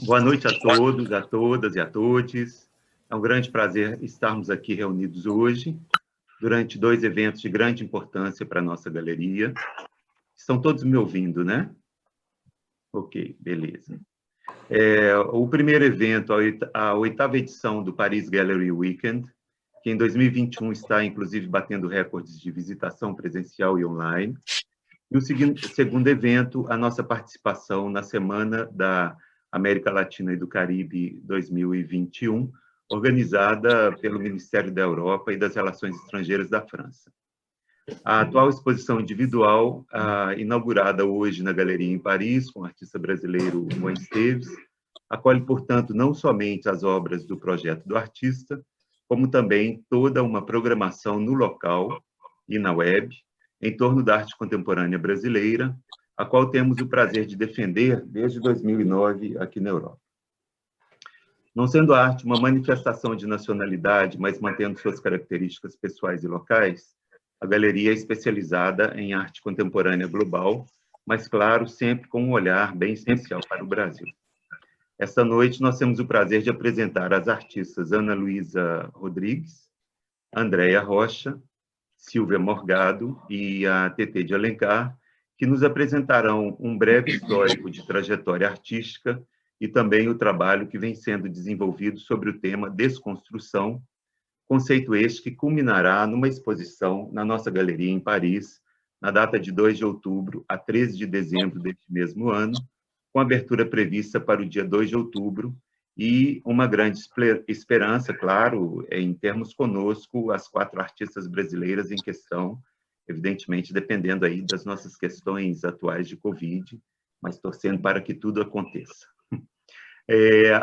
Boa noite a todos, a todas e a todos. É um grande prazer estarmos aqui reunidos hoje, durante dois eventos de grande importância para a nossa galeria. Estão todos me ouvindo, né? Ok, beleza. O primeiro evento, a oitava edição do Paris Gallery Weekend, que em 2021 está, inclusive, batendo recordes de visitação presencial e online. E o segundo evento, a nossa participação na Semana da América Latina e do Caribe 2021, organizada pelo Ministério da Europa e das Relações Estrangeiras da França. A atual exposição individual, inaugurada hoje na Galeria em Paris, com o artista brasileiro Moe Esteves, acolhe, portanto, não somente as obras do projeto do artista, como também toda uma programação no local e na web, em torno da arte contemporânea brasileira, a qual temos o prazer de defender desde 2009 aqui na Europa. Não sendo a arte uma manifestação de nacionalidade, mas mantendo suas características pessoais e locais, a galeria é especializada em arte contemporânea global, mas, claro, sempre com um olhar bem especial para o Brasil. Esta noite, nós temos o prazer de apresentar as artistas Ana Luísa Rodrigues, Andréia Rocha, Silvia Morgado e a Tetê de Alencar, que nos apresentarão um breve histórico de trajetória artística e também o trabalho que vem sendo desenvolvido sobre o tema desconstrução, conceito este que culminará numa exposição na nossa galeria em Paris, na data de 2 de outubro a 13 de dezembro deste mesmo ano, com abertura prevista para o dia 2 de outubro, e uma grande esperança, claro, em termos conosco as 4 artistas brasileiras em questão, evidentemente dependendo aí das nossas questões atuais de Covid, mas torcendo para que tudo aconteça.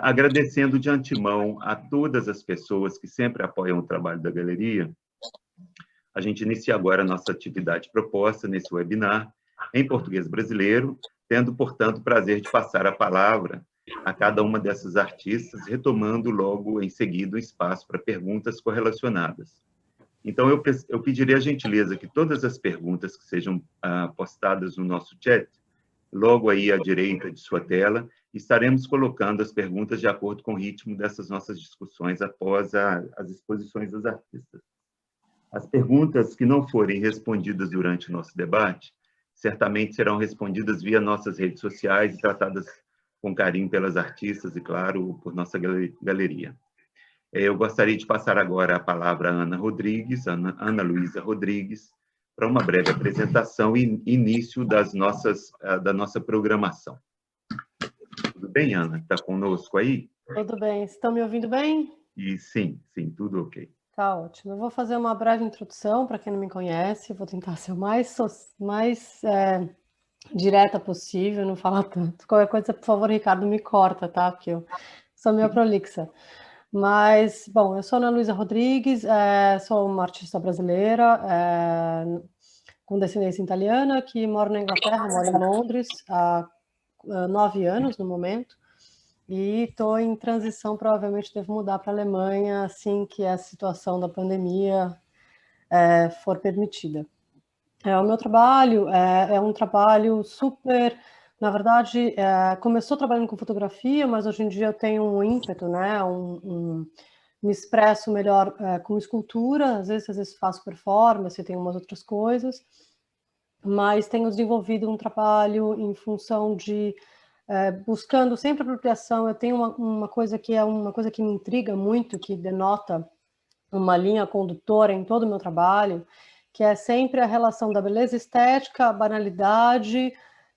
Agradecendo de antemão a todas as pessoas que sempre apoiam o trabalho da galeria, a gente inicia agora a nossa atividade proposta nesse webinar em português brasileiro, tendo, portanto, o prazer de passar a palavra a cada uma dessas artistas, retomando logo em seguida o espaço para perguntas correlacionadas. Então, eu pediria a gentileza que todas as perguntas que sejam postadas no nosso chat, logo aí à direita de sua tela, estaremos colocando as perguntas de acordo com o ritmo dessas nossas discussões após as exposições dos artistas. As perguntas que não forem respondidas durante o nosso debate, certamente serão respondidas via nossas redes sociais e tratadas com carinho pelas artistas e, claro, por nossa galeria. Eu gostaria de passar agora a palavra a Ana Luísa Rodrigues, para uma breve apresentação e início da nossa programação. Tudo bem, Ana? Está conosco aí? Tudo bem. Estão me ouvindo bem? E sim, tudo ok. Tá ótimo. Eu vou fazer uma breve introdução para quem não me conhece. Vou tentar ser o mais direta possível, não falar tanto. Qualquer coisa, por favor, Ricardo, me corta, tá? Porque eu sou meio prolixa. Mas, bom, eu sou Ana Luísa Rodrigues, sou uma artista brasileira, com descendência italiana, que moro na Inglaterra, moro em Londres há 9 anos no momento, e estou em transição, provavelmente devo mudar para a Alemanha assim que a situação da pandemia for permitida. O meu trabalho é um trabalho super... Na verdade, começou trabalhando com fotografia, mas hoje em dia eu tenho um ímpeto, né? Me expresso melhor com escultura, às vezes faço performance, tenho umas outras coisas, mas tenho desenvolvido um trabalho em função de buscando sempre apropriação. Eu tenho uma coisa que é uma coisa que me intriga muito, que denota uma linha condutora em todo o meu trabalho, que é sempre a relação da beleza estética, a banalidade,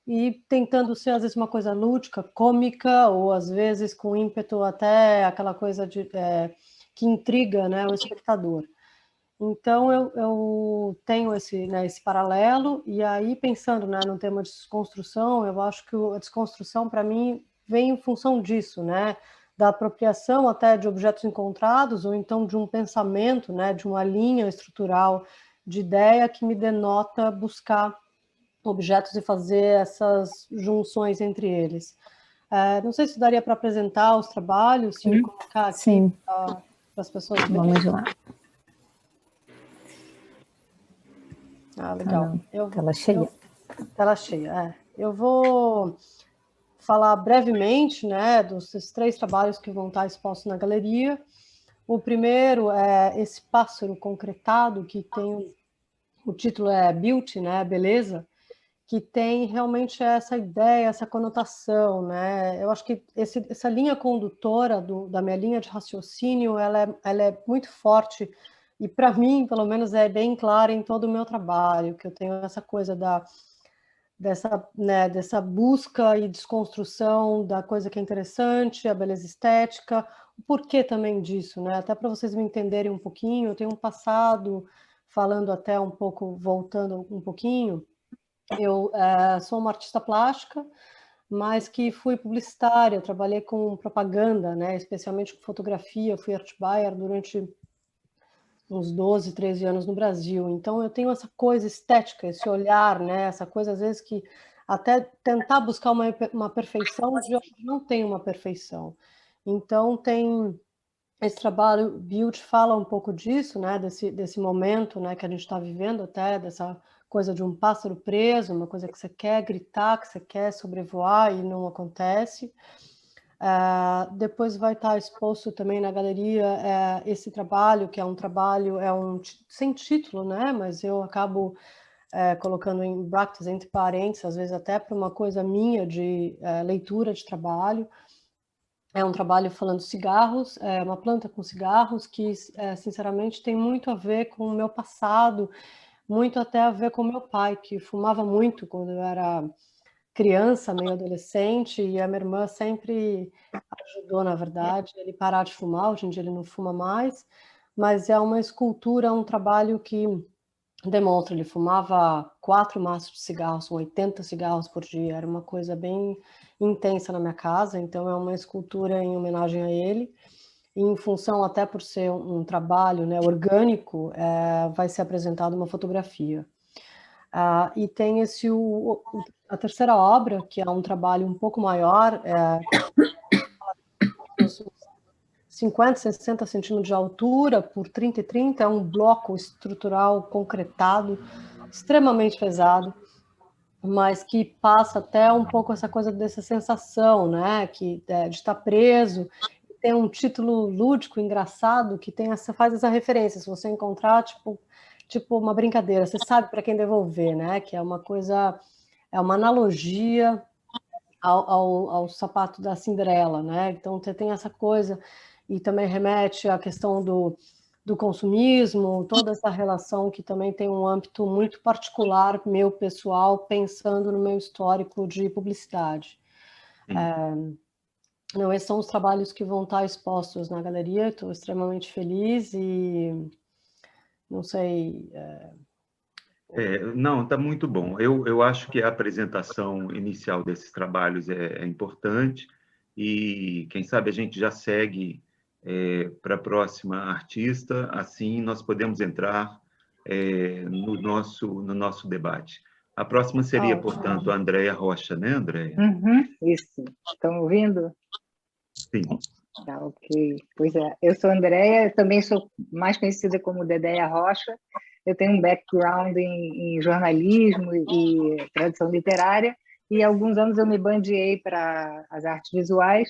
e tentando ser, às vezes, uma coisa lúdica, cômica, ou, às vezes, com ímpeto até aquela coisa que intriga, né, o espectador. Então, eu tenho esse paralelo, e aí, pensando, né, no tema de desconstrução, eu acho que a desconstrução, para mim, vem em função disso, né, da apropriação até de objetos encontrados, ou então de um pensamento, né, de uma linha estrutural de ideia que me denota buscar objetos e fazer essas junções entre eles. Não sei se daria para apresentar os trabalhos, se colocar aqui para as pessoas verem. Vamos lá. Legal. Tela cheia. Tela cheia, Eu vou falar brevemente, né, dos 3 trabalhos que vão estar expostos na galeria. O primeiro é esse pássaro concretado, que tem o título é Beauty, né, beleza, que tem realmente essa ideia, essa conotação, né? Eu acho que essa linha condutora da minha linha de raciocínio, ela é muito forte e para mim, pelo menos, é bem clara em todo o meu trabalho, que eu tenho essa coisa dessa busca e desconstrução da coisa que é interessante, a beleza estética, o porquê também disso, né? Até para vocês me entenderem um pouquinho, eu tenho um passado, falando até um pouco, voltando um pouquinho, eu sou uma artista plástica, mas que fui publicitária, trabalhei com propaganda, né? Especialmente com fotografia, fui art buyer durante uns 12, 13 anos no Brasil. Então eu tenho essa coisa estética, esse olhar, né? Essa coisa às vezes que até tentar buscar uma perfeição, eu não tenho uma perfeição. Então tem esse trabalho, Beauty fala um pouco disso, né? Desse momento, né? Que a gente está vivendo até, dessa coisa de um pássaro preso, uma coisa que você quer gritar, que você quer sobrevoar e não acontece. Depois vai estar exposto também na galeria esse trabalho, que é um trabalho, sem título, né? Mas eu acabo colocando em brackets, entre parênteses, às vezes até para uma coisa minha de leitura de trabalho. É um trabalho falando cigarros, é uma planta com cigarros que, sinceramente, tem muito a ver com o meu passado, muito até a ver com meu pai, que fumava muito quando eu era criança, meio adolescente, e a minha irmã sempre ajudou, na verdade, ele parar de fumar. Hoje em dia ele não fuma mais, mas é uma escultura, um trabalho que demonstra, ele fumava 4 maços de cigarros, 80 cigarros por dia, era uma coisa bem intensa na minha casa, então é uma escultura em homenagem a ele, e em função até por ser um trabalho, né, orgânico, vai ser apresentada uma fotografia. E tem a terceira obra, que é um trabalho um pouco maior, 50, 60 centímetros de altura por 30 e 30, é um bloco estrutural concretado, extremamente pesado, mas que passa até um pouco essa coisa dessa sensação, né, de estar preso. Tem um título lúdico, engraçado, que faz essa referência, se você encontrar, tipo uma brincadeira, você sabe para quem devolver, né, que é uma coisa, é uma analogia ao sapato da Cinderela, né, então você tem essa coisa, e também remete à questão do consumismo, toda essa relação que também tem um âmbito muito particular, meu pessoal, pensando no meu histórico de publicidade. Não, esses são os trabalhos que vão estar expostos na galeria, estou extremamente feliz e não sei... Não, está muito bom. Eu acho que a apresentação inicial desses trabalhos é importante e, quem sabe, a gente já segue para a próxima artista, assim nós podemos entrar no nosso debate. A próxima seria, portanto, a Andréia Rocha, né, Andréia? Isso. Estão ouvindo? Sim. Tá, ok. Pois é, eu sou a Andréia, também sou mais conhecida como Dedéia Rocha. Eu tenho um background em jornalismo e tradução literária, e há alguns anos eu me bandiei para as artes visuais,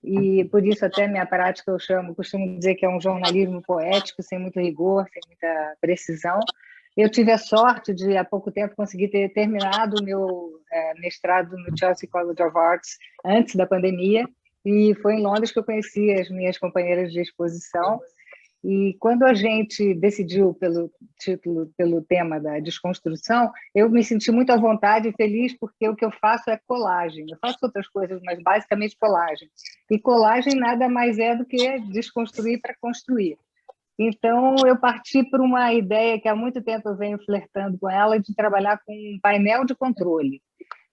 e por isso até minha prática costumo dizer que é um jornalismo poético, sem muito rigor, sem muita precisão. Eu tive a sorte de, há pouco tempo, conseguir ter terminado o meu mestrado no Chelsea College of Arts antes da pandemia, e foi em Londres que eu conheci as minhas companheiras de exposição. E quando a gente decidiu pelo título, pelo tema da desconstrução, eu me senti muito à vontade e feliz, porque o que eu faço é colagem. Eu faço outras coisas, mas basicamente colagem. E colagem nada mais é do que desconstruir para construir. Então, eu parti por uma ideia que há muito tempo eu venho flertando com ela, de trabalhar com um painel de controle.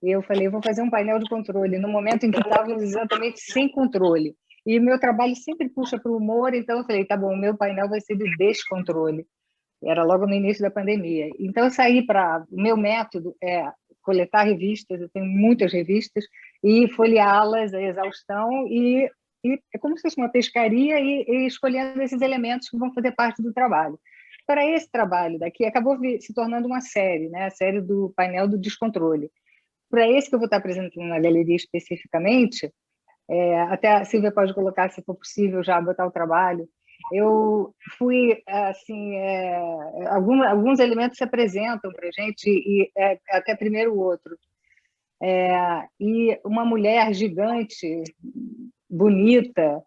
E eu falei, vou fazer um painel de controle, no momento em que estávamos exatamente sem controle. E meu trabalho sempre puxa para o humor, então eu falei, tá bom, o meu painel vai ser de descontrole. Era logo no início da pandemia. Então eu saí para... O meu método é coletar revistas, eu tenho muitas revistas, e folheá-las à exaustão, e é como se fosse uma pescaria, e escolhendo esses elementos que vão fazer parte do trabalho. Para esse trabalho daqui, acabou se tornando uma série, né? A série do painel do descontrole. para esse que eu vou estar apresentando na galeria especificamente, até a Silvia pode colocar, se for possível, já botar o trabalho. Eu fui, assim, alguns elementos se apresentam para a gente, e até primeiro o outro. E uma mulher gigante, bonita,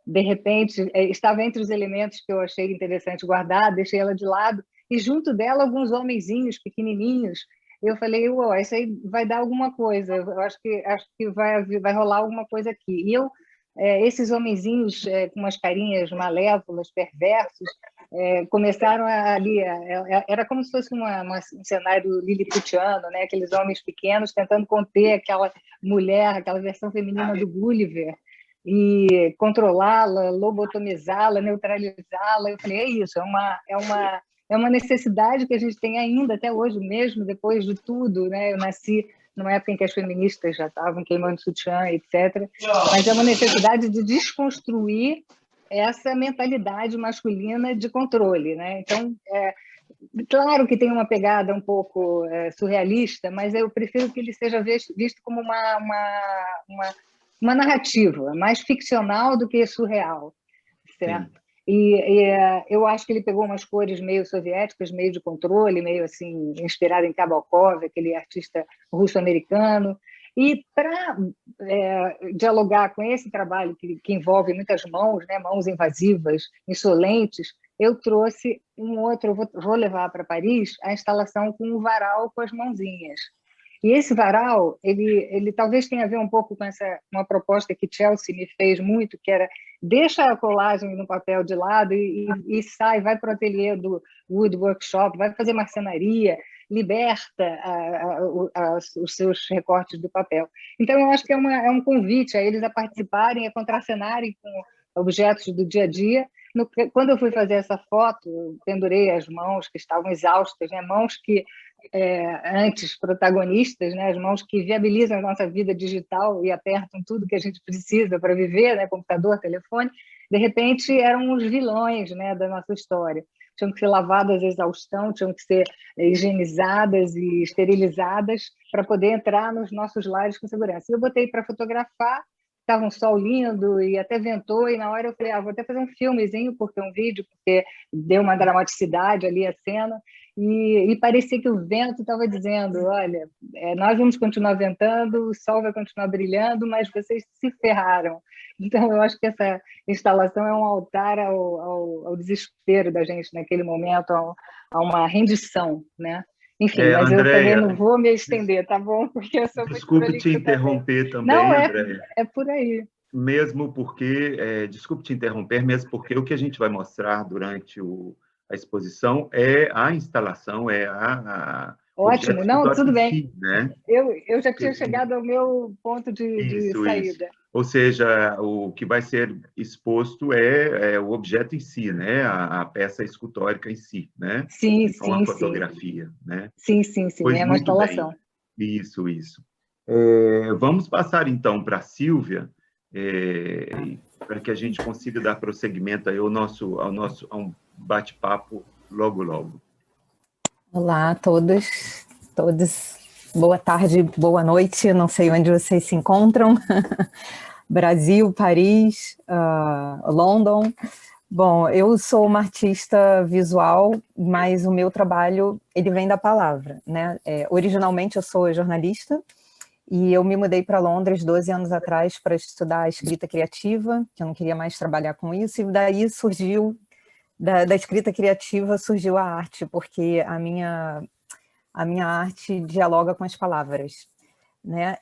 de repente, estava entre os elementos que eu achei interessante guardar, deixei ela de lado, e junto dela alguns homenzinhos pequenininhos. Eu falei, uau, isso aí vai dar alguma coisa, eu acho que vai rolar alguma coisa aqui. E esses homenzinhos com umas carinhas malévolas, perversos, começaram ali, era como se fosse um cenário liliputiano, né? Aqueles homens pequenos tentando conter aquela mulher, aquela versão feminina do Gulliver, e controlá-la, lobotomizá-la, neutralizá-la. Eu falei, é isso, é uma necessidade que a gente tem ainda até hoje, mesmo depois de tudo, né? Eu nasci numa época em que as feministas já estavam queimando sutiã, etc. Mas é uma necessidade de desconstruir essa mentalidade masculina de controle, né? Então, claro que tem uma pegada um pouco surrealista, mas eu prefiro que ele seja visto como uma narrativa mais ficcional do que surreal, certo? Eu acho que ele pegou umas cores meio soviéticas, meio de controle, meio assim, inspirado em Kabakov, aquele artista russo-americano. E para dialogar com esse trabalho que envolve muitas mãos, né, mãos invasivas, insolentes, eu trouxe um outro, vou levar para Paris, a instalação com um varal com as mãozinhas. E esse varal, ele talvez tenha a ver um pouco com uma proposta que Chelsea me fez muito, que era deixa a colagem no papel de lado e sai, vai para o ateliê do Wood Workshop, vai fazer marcenaria, liberta os seus recortes do papel. Então, eu acho que é um convite a eles a participarem, a contracenarem com objetos do dia a dia. Quando eu fui fazer essa foto, eu pendurei as mãos que estavam exaustas, né? Mãos que antes protagonistas, né? As mãos que viabilizam a nossa vida digital e apertam tudo que a gente precisa para viver, né? Computador, telefone, de repente eram os vilões, né, da nossa história. Tinham que ser lavadas a exaustão, tinham que ser higienizadas e esterilizadas para poder entrar nos nossos lares com segurança. E eu botei para fotografar, estava um sol lindo e até ventou, e na hora eu falei, vou até fazer um filmezinho, um vídeo, porque deu uma dramaticidade ali a cena, e parecia que o vento estava dizendo, olha, nós vamos continuar ventando, o sol vai continuar brilhando, mas vocês se ferraram. Então, eu acho que essa instalação é um altar ao desespero da gente naquele momento, a uma rendição, né? Enfim, mas Andréia, eu também não vou me estender, tá bom? Porque eu sou muito desculpe te interromper também, não, Andréia. É por aí. Mesmo porque, desculpe te interromper, mesmo porque o que a gente vai mostrar durante a exposição é a instalação, Ótimo, não, tudo bem. Si, né? Eu já tinha chegado ao meu ponto de saída. Isso. Ou seja, o que vai ser exposto é o objeto em si, né? A peça escultórica em si, né? Sim, não a fotografia, né? Sim, Pois é uma muito instalação. Bem. Isso. Vamos passar, então, para a Sílvia, para que a gente consiga dar prosseguimento aí a um bate-papo logo. Olá a todos, todas. Boa tarde, boa noite, não sei onde vocês se encontram. Brasil, Paris, London. Bom, eu sou uma artista visual, mas o meu trabalho, ele vem da palavra, né? Originalmente eu sou jornalista e eu me mudei para Londres 12 anos atrás para estudar escrita criativa, que eu não queria mais trabalhar com isso, e daí surgiu, da escrita criativa surgiu a arte, porque a minha arte dialoga com as palavras, né?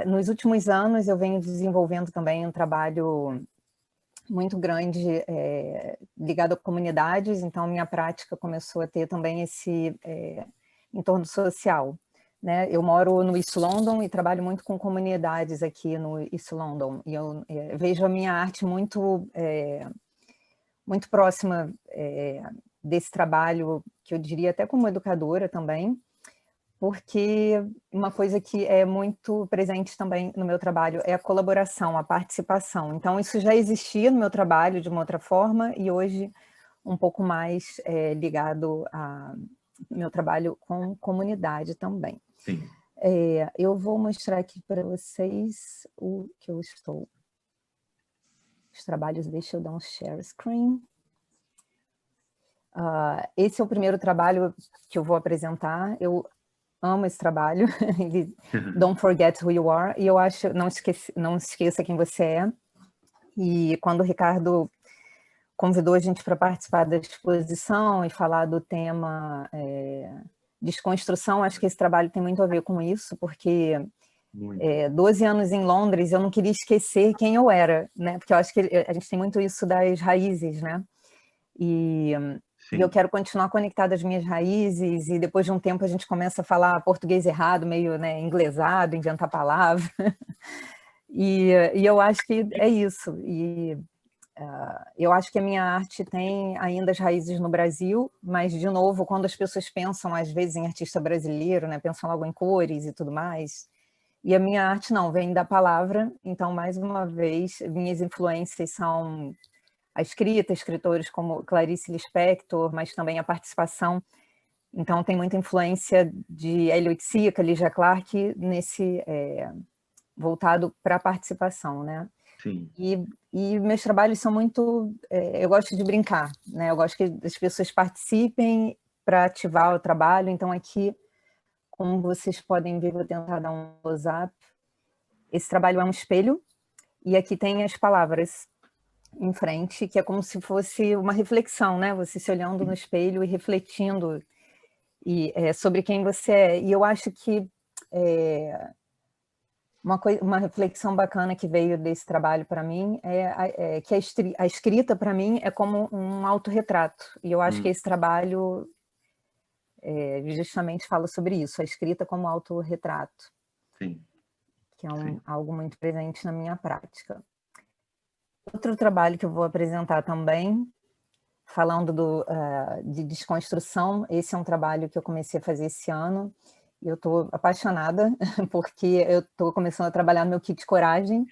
Nos últimos anos eu venho desenvolvendo também um trabalho muito grande ligado a comunidades, então minha prática começou a ter também esse entorno social, né? Eu moro no East London e trabalho muito com comunidades aqui no East London, e eu vejo a minha arte muito próxima desse trabalho, que eu diria até como educadora também, porque uma coisa que é muito presente também no meu trabalho é a colaboração, a participação. Então, isso já existia no meu trabalho de uma outra forma, e hoje um pouco mais ligado ao meu trabalho com comunidade também. Sim. Eu vou mostrar aqui para vocês o que eu estou... Os trabalhos, deixa eu dar um share screen. Esse é o primeiro trabalho que eu vou apresentar. Eu amo esse trabalho, Don't Forget Who You Are, e eu acho, não esqueça quem você é. E quando o Ricardo convidou a gente para participar da exposição e falar do tema desconstrução, acho que esse trabalho tem muito a ver com isso, porque 12 anos em Londres, eu não queria esquecer quem eu era, né? Porque eu acho que a gente tem muito isso das raízes, né? E eu quero continuar conectada às minhas raízes, e depois de um tempo a gente começa a falar português errado, meio, né, inglesado, inventar palavras. E eu acho que é isso. E eu acho que a minha arte tem ainda as raízes no Brasil, mas, de novo, quando as pessoas pensam, às vezes, em artista brasileiro, né, pensam logo em cores e tudo mais, e a minha arte não, vem da palavra. Então, mais uma vez, minhas influências são a escrita, escritores como Clarice Lispector, mas também a participação. Então, tem muita influência de Eliot Sica, Lígia Clark, nesse voltado para a participação, né? Sim. E meus trabalhos são muito... eu gosto de brincar, né? Eu gosto que as pessoas participem para ativar o trabalho. Então, aqui, como vocês podem ver, vou tentar dar um close-up. Esse trabalho é um espelho, e aqui tem as palavras em frente, que é como se fosse uma reflexão, né? Você se olhando no espelho e refletindo sobre quem você é. E eu acho que uma reflexão bacana que veio desse trabalho para mim é que a escrita, para mim, é como um autorretrato. E eu acho que esse trabalho justamente fala sobre isso, a escrita como autorretrato. Sim. Que é algo muito presente na minha prática. Outro trabalho que eu vou apresentar também, falando de desconstrução, esse é um trabalho que eu comecei a fazer esse ano. Eu estou apaixonada, porque eu estou começando a trabalhar no meu kit coragem,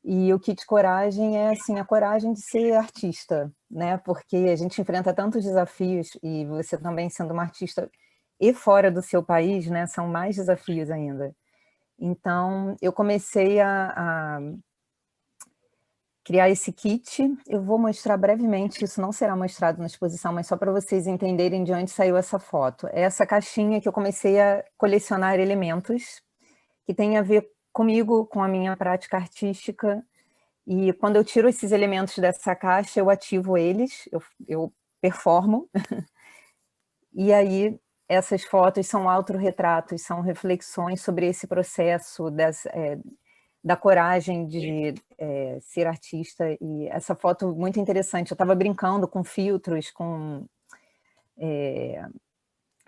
e o kit coragem é assim, a coragem de ser artista, né? Porque a gente enfrenta tantos desafios, e você também sendo uma artista e fora do seu país, né? São mais desafios ainda. Então, eu comecei a criar esse kit. Eu vou mostrar brevemente, isso não será mostrado na exposição, mas só para vocês entenderem de onde saiu essa foto. É essa caixinha que eu comecei a colecionar elementos, que tem a ver comigo, com a minha prática artística, e quando eu tiro esses elementos dessa caixa, eu ativo eles, eu performo, e aí essas fotos são autorretratos, são reflexões sobre esse processo da coragem de ser artista. E essa foto muito interessante, eu estava brincando com filtros,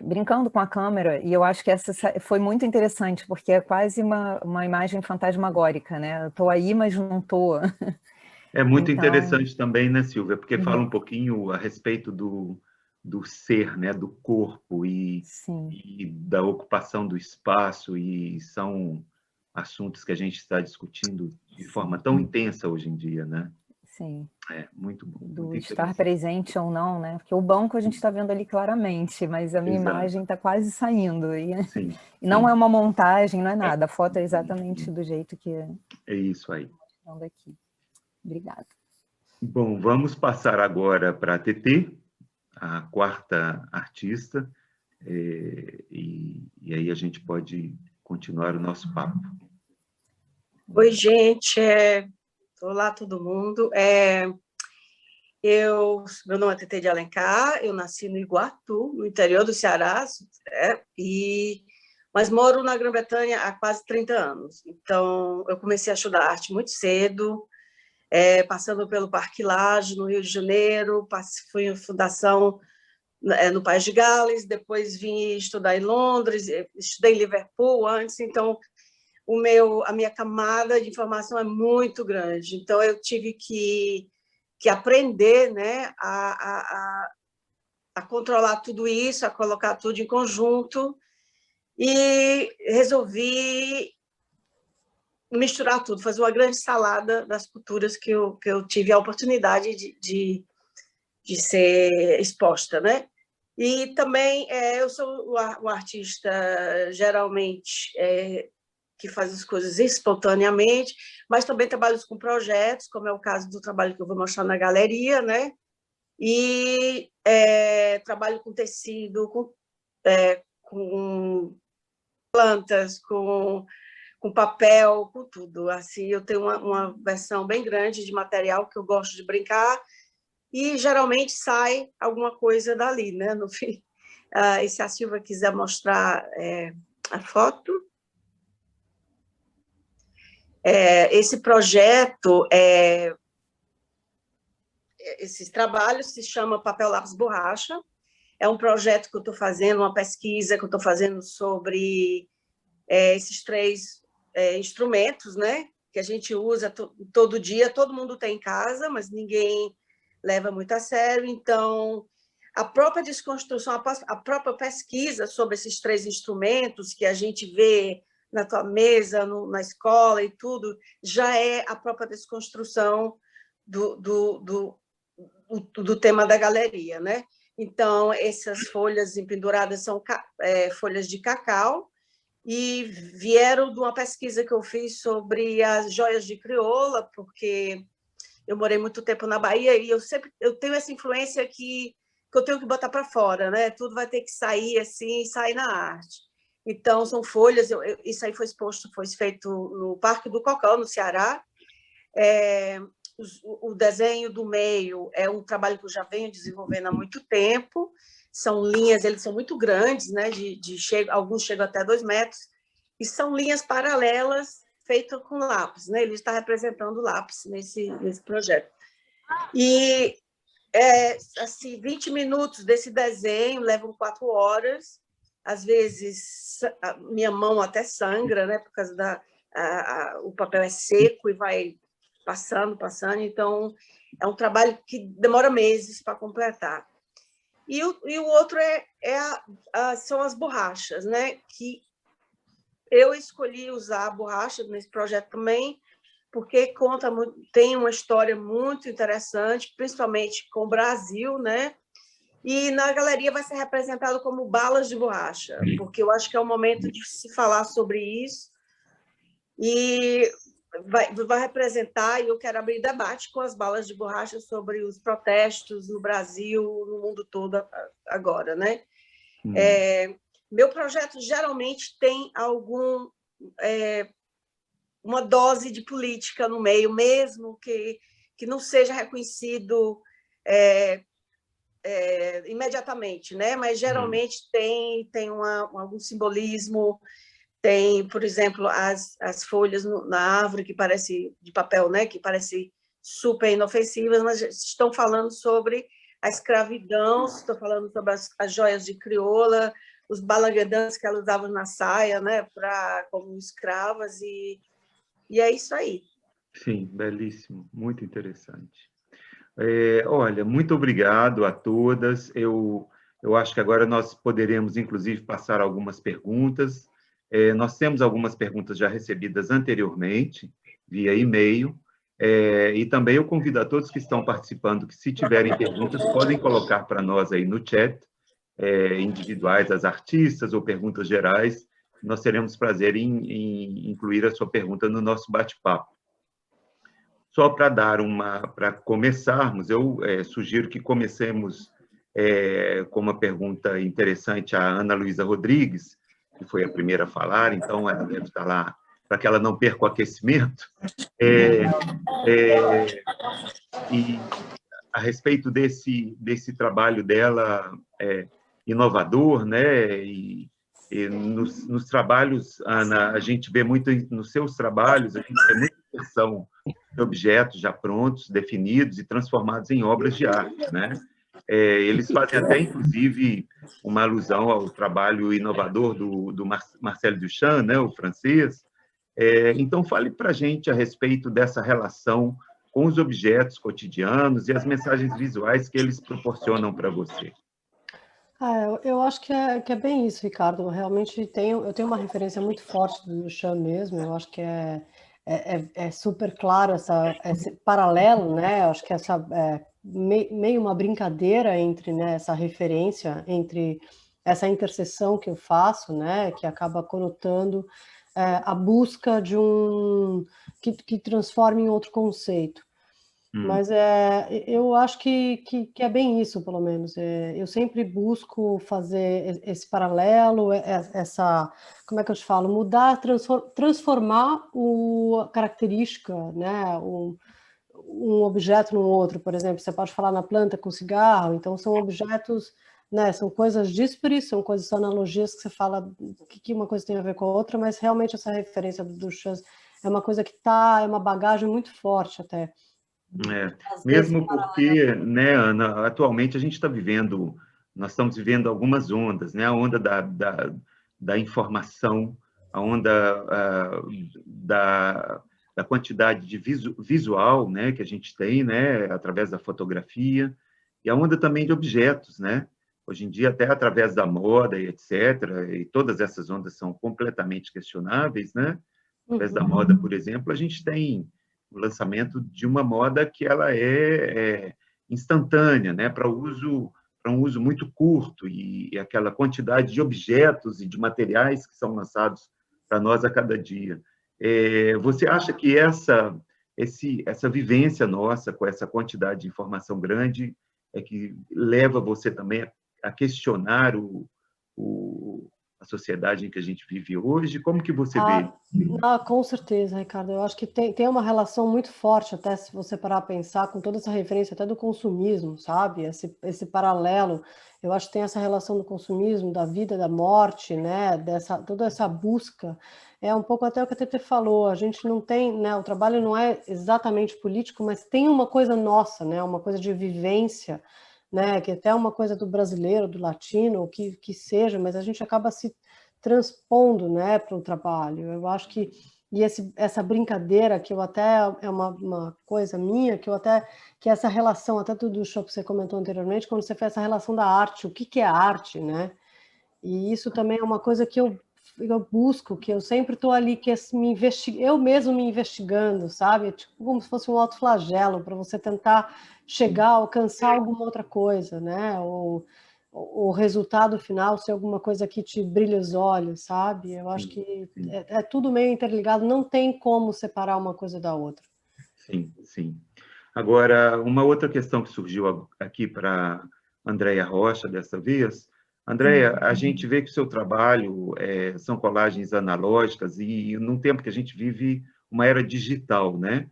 brincando com a câmera, e eu acho que essa foi muito interessante, porque é quase uma imagem fantasmagórica, né? Eu estou aí, mas não estou. É muito interessante também, né, Silvia? Porque fala um pouquinho a respeito do ser, né, do corpo e da ocupação do espaço, e são assuntos que a gente está discutindo de forma tão intensa hoje em dia, né? Sim. Muito bom. Do estar presente ou não, né? Porque o banco a gente está vendo ali claramente, mas a minha imagem está quase saindo. E não é uma montagem, não é nada. A foto é exatamente do jeito que... É isso aí. Aqui. Obrigada. Bom, vamos passar agora para a TT, a quarta artista, e aí a gente pode continuar o nosso papo. Oi, gente. Olá, todo mundo. Meu nome é TT de Alencar, eu nasci no Iguatu, no interior do Ceará, mas moro na Grã-Bretanha há quase 30 anos. Então, eu comecei a estudar arte muito cedo, passando pelo Parque Lage, no Rio de Janeiro, fui em fundação no País de Gales, depois vim estudar em Londres, estudei em Liverpool antes, então a minha camada de informação é muito grande. Então, eu tive que aprender, né, a controlar tudo isso, a colocar tudo em conjunto, e resolvi misturar tudo, fazer uma grande salada das culturas que eu tive a oportunidade de ser exposta, né? E também eu sou o artista, geralmente, que faz as coisas espontaneamente, mas também trabalho com projetos, como é o caso do trabalho que eu vou mostrar na galeria, né? E trabalho com tecido, com plantas, com papel, com tudo. Assim, eu tenho uma versão bem grande de material que eu gosto de brincar, e geralmente sai alguma coisa dali, né? No fim. E se a Silvia quiser mostrar a foto. Esse projeto, esses trabalhos se chama Papel, Lápis, Borracha. É um projeto que eu estou fazendo, uma pesquisa que eu estou fazendo sobre esses 3 instrumentos, né? Que a gente usa todo dia, todo mundo tem em casa, mas ninguém leva muito a sério. Então, a própria desconstrução, a própria pesquisa sobre esses 3 instrumentos que a gente vê na tua mesa, na escola e tudo, já é a própria desconstrução do tema da galeria, né? Então, essas folhas empenduradas são folhas de cacau, e vieram de uma pesquisa que eu fiz sobre as joias de crioula, porque eu morei muito tempo na Bahia e eu tenho essa influência que eu tenho que botar para fora, né? Tudo vai ter que sair assim, sair na arte. Então, são folhas, isso aí foi feito no Parque do Cocó, no Ceará. O desenho do meio é um trabalho que eu já venho desenvolvendo há muito tempo. São linhas, eles são muito grandes, né? Alguns chegam até 2 metros, e são linhas paralelas feitas com lápis, né? Ele está representando lápis nesse projeto. E assim, 20 minutos desse desenho levam 4 horas. Às vezes, minha mão até sangra, né? Por causa o papel é seco e vai passando. Então, é um trabalho que demora meses para completar. E o outro são as borrachas, né? Que eu escolhi usar a borracha nesse projeto também, porque tem uma história muito interessante, principalmente com o Brasil, né? E na galeria vai ser representado como balas de borracha, porque eu acho que é o momento de se falar sobre isso. E vai representar, e eu quero abrir debate com as balas de borracha sobre os protestos no Brasil, no mundo todo agora, né? Meu projeto geralmente tem uma dose de política no meio, mesmo que não seja reconhecido imediatamente, né? Mas geralmente tem algum simbolismo. Tem, por exemplo, as folhas na árvore que parece de papel, né? Que parece super inofensivas, mas estão falando sobre a escravidão, estão falando sobre as joias de crioula, os balangandãs que elas usavam na saia, né? Como escravas, e é isso aí. Sim, belíssimo, muito interessante. Olha, muito obrigado a todas. Eu acho que agora nós poderemos, inclusive, passar algumas perguntas. Nós temos algumas perguntas já recebidas anteriormente, via e-mail, e também eu convido a todos que estão participando que, se tiverem perguntas, podem colocar para nós aí no chat, individuais, as artistas ou perguntas gerais. Nós teremos prazer em incluir a sua pergunta no nosso bate-papo. Só para começarmos, eu sugiro que comecemos com uma pergunta interessante à Ana Luísa Rodrigues, que foi a primeira a falar, então ela deve estar lá para que ela não perca o aquecimento. E a respeito desse trabalho dela inovador, né? E nos trabalhos, Ana, a gente vê muito nos seus trabalhos, a gente vê muita inserção de objetos já prontos, definidos e transformados em obras de arte, né? Eles fazem até, inclusive, uma alusão ao trabalho inovador do Marcel Duchamp, né, o francês. Então, fale para a gente a respeito dessa relação com os objetos cotidianos e as mensagens visuais que eles proporcionam para você. Eu acho que é bem isso, Ricardo. Eu realmente tenho uma referência muito forte do Duchamp mesmo. Eu acho que é super claro esse paralelo, né? Eu acho que meio uma brincadeira entre, né, essa referência, entre essa interseção que eu faço, né, que acaba conotando a busca de que transforma em outro conceito. Mas eu acho que é bem isso, pelo menos. Eu sempre busco fazer esse paralelo, essa, como é que eu te falo, mudar, transformar a característica, né, um objeto no outro. Por exemplo, você pode falar na planta com cigarro, então são objetos, né, são coisas díspares, são coisas, são analogias que você fala que uma coisa tem a ver com a outra, mas realmente essa referência do Duchamp é uma coisa que é uma bagagem muito forte até. Mesmo porque, né, Ana, atualmente a gente está vivendo, nós estamos vivendo algumas ondas, né? A onda da informação, a onda da quantidade de visual, né, que a gente tem, né, através da fotografia, e a onda também de objetos, né? Hoje em dia, até através da moda e etc., e todas essas ondas são completamente questionáveis, né? Através da moda, por exemplo, a gente tem o lançamento de uma moda que ela é instantânea, né, para um uso muito curto, e aquela quantidade de objetos e de materiais que são lançados para nós a cada dia. Você acha que essa vivência nossa com essa quantidade de informação grande é que leva você também a questionar a sociedade em que a gente vive hoje? Como que você vê? Com certeza, Ricardo. Eu acho que tem uma relação muito forte, até se você parar a pensar, com toda essa referência até do consumismo, sabe? Esse paralelo. Eu acho que tem essa relação do consumismo, da vida, da morte, né? Toda essa busca. É um pouco até o que a Tetê falou. A gente não tem, né? O trabalho não é exatamente político, mas tem uma coisa nossa, né? Uma coisa de vivência, né, que até é uma coisa do brasileiro, do latino, que seja, mas a gente acaba se transpondo, né, para o trabalho. Eu acho que essa brincadeira que eu até é uma coisa minha que essa relação até do show que você comentou anteriormente, quando você fez essa relação da arte, o que é arte, né? E isso também é uma coisa que eu busco, que eu sempre estou ali, que é eu mesmo me investigando, sabe? Tipo, como se fosse um autoflagelo, para você tentar chegar, alcançar alguma outra coisa, né? O resultado final ser alguma coisa que te brilha os olhos, sabe? Eu acho que é tudo meio interligado, não tem como separar uma coisa da outra. Sim, sim. Agora, uma outra questão que surgiu aqui para Andréia Rocha dessa vez. Andréia, a gente vê que o seu trabalho são colagens analógicas e num tempo que a gente vive uma era digital, né?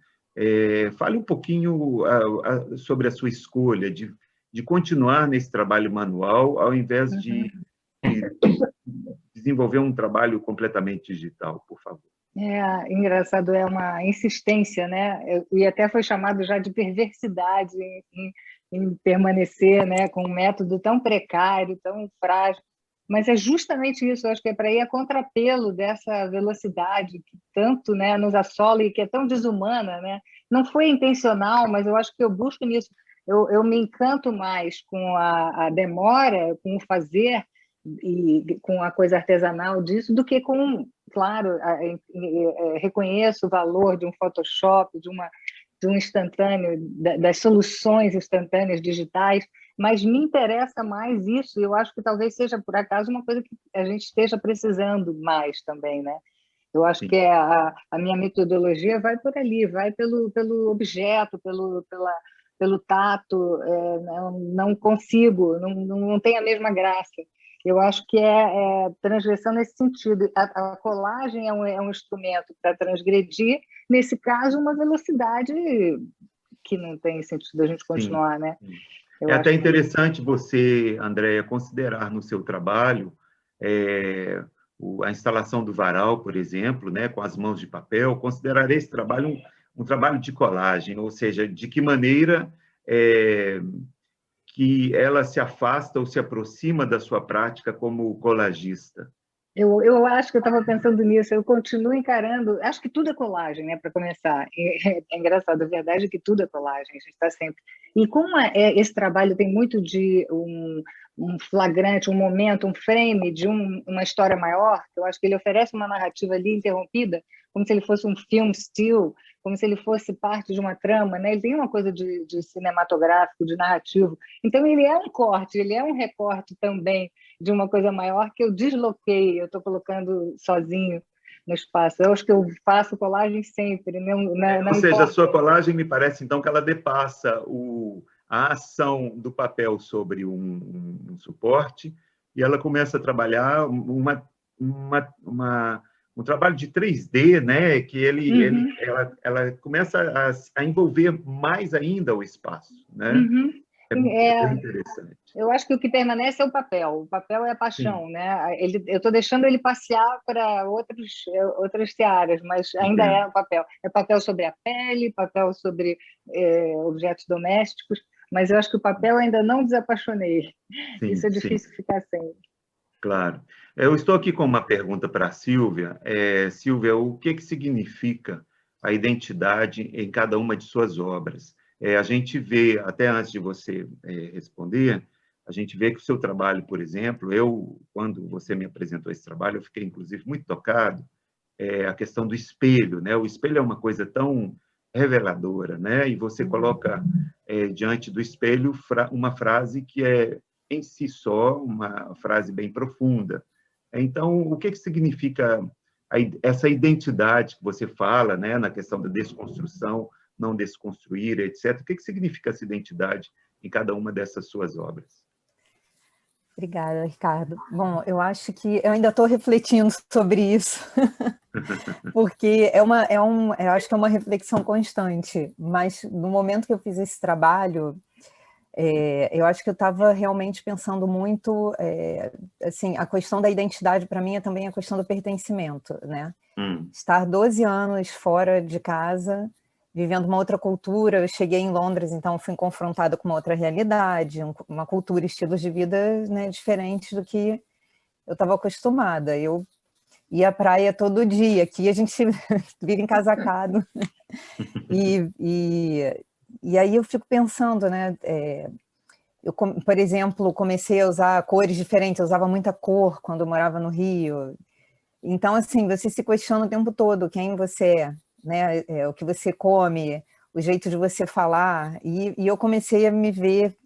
Fale um pouquinho sobre a sua escolha de continuar nesse trabalho manual ao invés de desenvolver um trabalho completamente digital, por favor. Engraçado, é uma insistência, né? E até foi chamado já de perversidade em permanecer, né, com um método tão precário, tão frágil. Mas é justamente isso, eu acho que é para ir a contrapelo dessa velocidade que tanto, né, nos assola e que é tão desumana, né? Não foi intencional, mas eu acho que eu busco nisso. Eu me encanto mais com a demora, com o fazer e com a coisa artesanal disso, do que com, claro, reconheço o valor de um Photoshop, de um instantâneo, das soluções instantâneas digitais, mas me interessa mais isso, e eu acho que talvez seja, por acaso, uma coisa que a gente esteja precisando mais também, né? Eu acho Sim. que a minha metodologia vai por ali, vai pelo objeto, pelo tato, não consigo, não tem a mesma graça. Eu acho que é transgressão nesse sentido. A colagem é um instrumento para transgredir, nesse caso, uma velocidade que não tem sentido a gente continuar, né? É até interessante você, Andréia, considerar no seu trabalho a instalação do varal, por exemplo, né, com as mãos de papel, considerar esse trabalho um trabalho de colagem, ou seja, de que maneira que ela se afasta ou se aproxima da sua prática como colagista. Eu acho que eu estava pensando nisso, eu continuo encarando, acho que tudo é colagem, né, para começar. É engraçado, a verdade é que tudo é colagem, a gente está sempre... E como esse trabalho tem muito de um flagrante, um momento, um frame de uma história maior, eu acho que ele oferece uma narrativa ali interrompida, como se ele fosse um film still, como se ele fosse parte de uma trama, né? Ele tem uma coisa de cinematográfico, de narrativo. Então, ele é um corte, ele é um recorte também de uma coisa maior que eu desloquei, eu estou colocando sozinho no espaço. Eu acho que eu faço colagem sempre. Ou seja, a sua colagem me parece, então, que ela depassa a ação do papel sobre um suporte e ela começa a trabalhar um trabalho de 3D, né? Que ela começa a envolver mais ainda o espaço, né? É interessante. Eu acho que o que permanece é o papel é a paixão, né? Eu estou deixando ele passear para outras searas, mas ainda é o papel. É papel sobre a pele, papel sobre objetos domésticos, mas eu acho que o papel ainda não desapaixonei. Sim, isso é difícil ficar sem. Claro. Eu estou aqui com uma pergunta para a Sílvia. Sílvia, o que significa a identidade em cada uma de suas obras? A gente vê, até antes de você responder, a gente vê que o seu trabalho, por exemplo, quando você me apresentou esse trabalho, eu fiquei, inclusive, muito tocado, a questão do espelho, né? O espelho é uma coisa tão reveladora, né? E você coloca diante do espelho uma frase que é, em si só, uma frase bem profunda. Então, o que significa essa identidade que você fala, né, na questão da desconstrução, não desconstruir, etc. O que significa essa identidade em cada uma dessas suas obras? Obrigada, Ricardo. Bom, eu acho que eu ainda estou refletindo sobre isso, porque eu acho que é uma reflexão constante, mas no momento que eu fiz esse trabalho, eu acho que eu estava realmente pensando muito, assim, a questão da identidade para mim é também a questão do pertencimento, né? Estar 12 anos fora de casa, vivendo uma outra cultura, eu cheguei em Londres, então fui confrontada com uma outra realidade, uma cultura, estilos de vida, né, diferentes do que eu estava acostumada. Eu ia à praia todo dia, aqui a gente vive encasacado. E aí eu fico pensando, né? Eu, por exemplo, comecei a usar cores diferentes, eu usava muita cor quando eu morava no Rio. Então, assim, você se questiona o tempo todo quem você é, né? O que você come, o jeito de você falar. E eu comecei a me ver,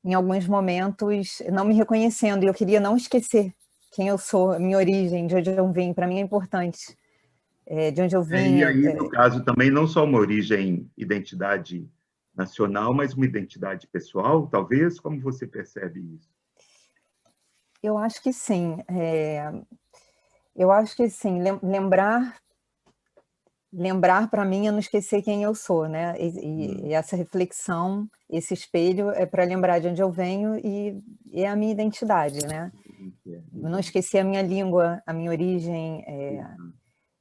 em alguns momentos, não me reconhecendo. E eu queria não esquecer quem eu sou, a minha origem, de onde eu vim. Para mim é importante. De onde eu vim. E aí, no caso, também não só uma origem, identidade nacional, mas uma identidade pessoal, talvez? Como você percebe isso? Eu acho que sim. Eu acho que sim, lembrar para mim é não esquecer quem eu sou, né? E essa reflexão, esse espelho é para lembrar de onde eu venho e é a minha identidade, né? Não esquecer a minha língua, a minha origem.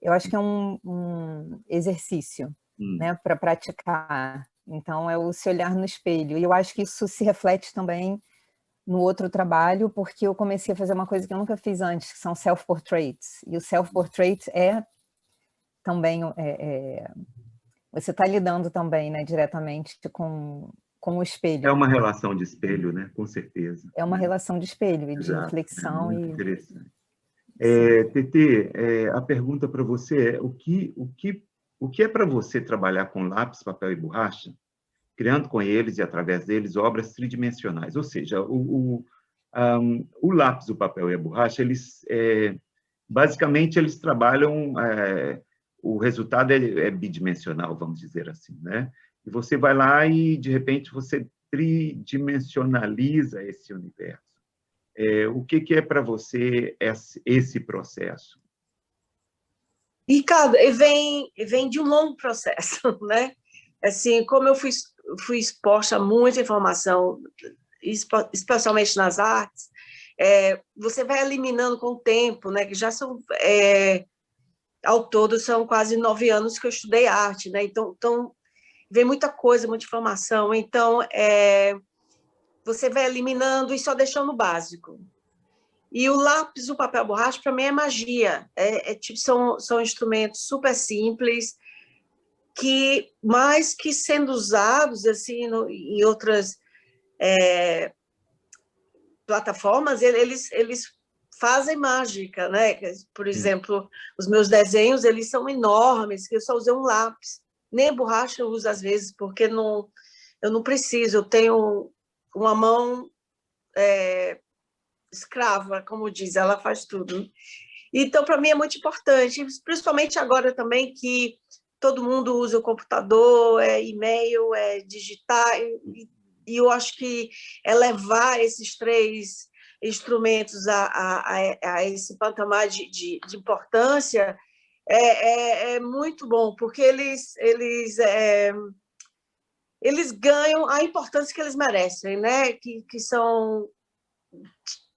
Eu acho que é um exercício, né, para praticar. Então, é o se olhar no espelho. E eu acho que isso se reflete também no outro trabalho, porque eu comecei a fazer uma coisa que eu nunca fiz antes, que são self-portraits. E o self-portrait é também... você está lidando também, né, diretamente com o espelho. É uma relação de espelho, né? Com certeza. É uma relação de espelho e de reflexão. Muito interessante. Tetê, a pergunta para você é: o que é para você trabalhar com lápis, papel e borracha, criando com eles e através deles obras tridimensionais? Ou seja, o lápis, o papel e a borracha, basicamente eles trabalham, o resultado é bidimensional, vamos dizer assim, né? E você vai lá e, de repente, você tridimensionaliza esse universo. O que é para você esse processo? Ricardo, vem de um longo processo, né? Assim, como eu fui exposta a muita informação, especialmente nas artes, você vai eliminando com o tempo, né? Que já são, ao todo, são quase 9 anos que eu estudei arte, né? Então vem muita coisa, muita informação. Então, você vai eliminando e só deixando o básico. E o lápis, o papel, a borracha, para mim é magia. São instrumentos super simples, mais que sendo usados assim, em outras plataformas, eles fazem mágica, né? Por exemplo, os meus desenhos, eles são enormes, que eu só usei um lápis. Nem borracha eu uso às vezes, porque eu não preciso, eu tenho uma mão escrava, como diz, ela faz tudo. Então, para mim é muito importante, principalmente agora também que todo mundo usa o computador, e-mail, digitar, e eu acho que levar esses 3 instrumentos a esse patamar de importância é muito bom, porque eles ganham a importância que eles merecem, né? Que são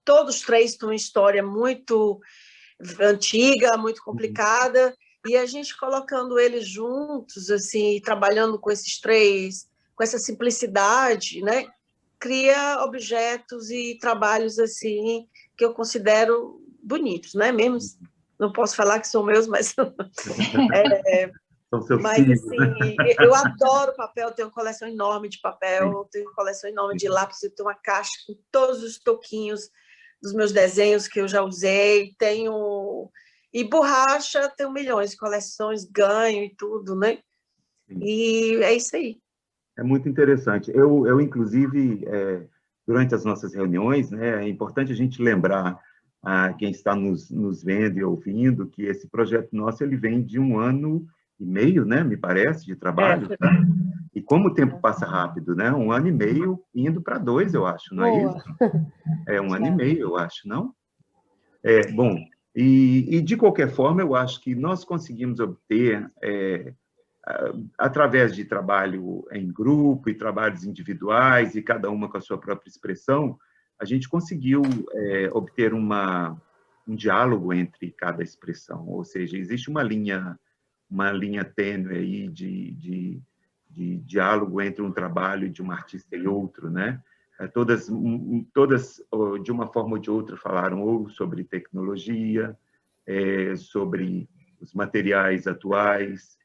todos 3 têm uma história muito antiga, muito complicada, e a gente colocando eles juntos, assim, trabalhando com esses 3, com essa simplicidade, né? Cria objetos e trabalhos assim que eu considero bonitos, né? Mesmo não posso falar que são meus, mas São seus mas filhos, assim, né? eu adoro papel, tenho uma coleção enorme de papel, tenho uma coleção enorme de lápis, eu tenho uma caixa com todos os toquinhos dos meus desenhos que eu já usei, tenho... E borracha, tenho milhões de coleções, ganho e tudo, né? E é isso aí. É muito interessante. Eu inclusive, durante as nossas reuniões, né, é importante a gente lembrar a quem está nos vendo e ouvindo que esse projeto nosso ele vem de 1 ano e meio, né, me parece, de trabalho. Tá? E como o tempo passa rápido, né? 1 ano e meio indo para 2, eu acho, não é isso? É 1 ano e meio, eu acho, não? Bom, e de qualquer forma, eu acho que nós conseguimos obter, através de trabalho em grupo e trabalhos individuais, e cada uma com a sua própria expressão, a gente conseguiu obter um diálogo entre cada expressão, ou seja, existe uma linha tênue aí de diálogo entre um trabalho de um artista e outro, né? Todas, de uma forma ou de outra, falaram ou sobre tecnologia, sobre os materiais atuais,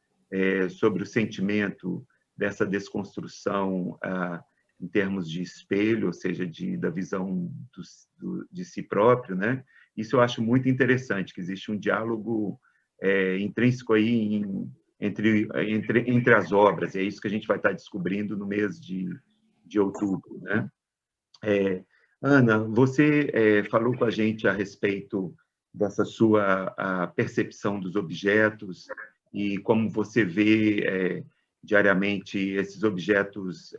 sobre o sentimento dessa desconstrução em termos de espelho, ou seja, da visão de si próprio, né? Isso eu acho muito interessante, que existe um diálogo intrínseco aí entre as obras, e é isso que a gente vai estar descobrindo no mês de outubro, né? Ana, você falou com a gente a respeito dessa sua percepção dos objetos e como você vê diariamente esses objetos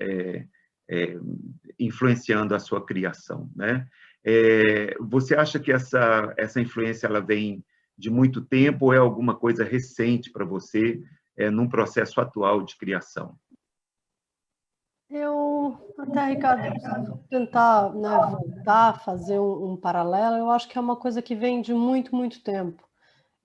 influenciando a sua criação, né? Você acha que essa influência ela vem de muito tempo ou é alguma coisa recente para você num processo atual de criação? Até, Ricardo, tentar, né, voltar a fazer um paralelo, eu acho que é uma coisa que vem de muito, muito tempo.